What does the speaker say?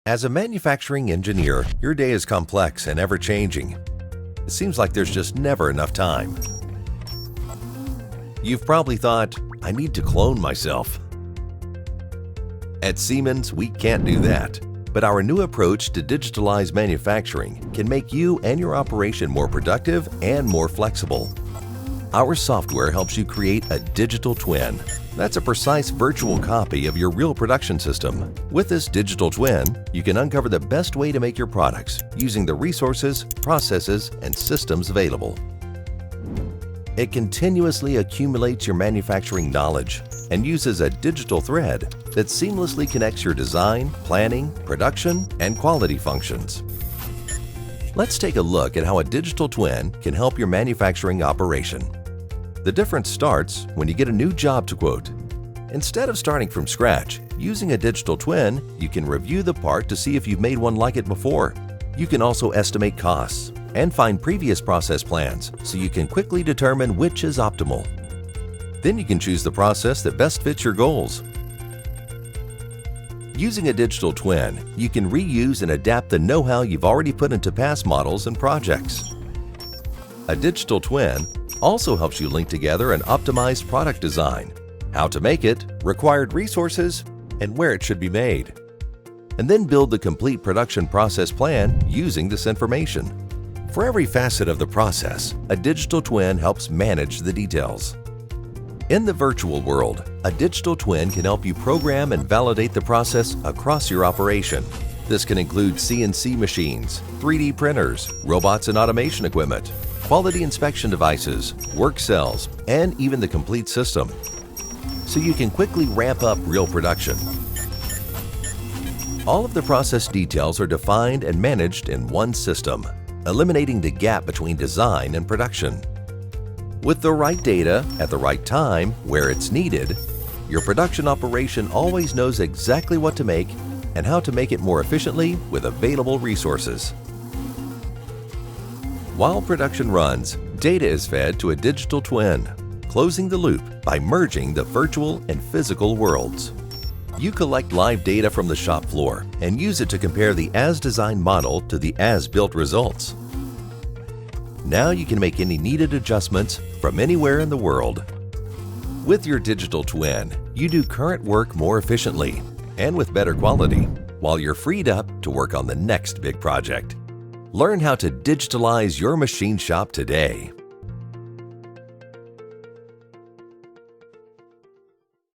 As a manufacturing engineer, your day is complex and ever-changing. It seems like there's just never enough time. You've probably thought, I need to clone myself. At Siemens, we can't do that. But our new approach to digitalized manufacturing can make you and your operation more productive and more flexible. Our software helps you create a digital twin. That's a precise virtual copy of your real production system. With this digital twin, you can uncover the best way to make your products using the resources, processes, and systems available. It continuously accumulates your manufacturing knowledge and uses a digital thread that seamlessly connects your design, planning, production, and quality functions. Let's take a look at how a digital twin can help your manufacturing operation. The difference starts when you get a new job to quote. Instead of starting from scratch, using a digital twin, you can review the part to see if you've made one like it before. You can also estimate costs and find previous process plans so you can quickly determine which is optimal. Then you can choose the process that best fits your goals. Using a digital twin, you can reuse and adapt the know-how you've already put into past models and projects. A digital twin also helps you link together an optimized product design, how to make it, required resources, and where it should be made. And then build the complete production process plan using this information. For every facet of the process, a digital twin helps manage the details. In the virtual world, a digital twin can help you program and validate the process across your operation. This can include CNC machines, 3D printers, robots and automation equipment, quality inspection devices, work cells, and even the complete system. So you can quickly ramp up real production. All of the process details are defined and managed in one system, eliminating the gap between design and production. With the right data at the right time where it's needed, your production operation always knows exactly what to make and how to make it more efficiently with available resources. While production runs, data is fed to a digital twin, closing the loop by merging the virtual and physical worlds. You collect live data from the shop floor and use it to compare the as-designed model to the as-built results. Now you can make any needed adjustments from anywhere in the world. With your digital twin, you do current work more efficiently and with better quality, while you're freed up to work on the next big project. Learn how to digitalize your machine shop today.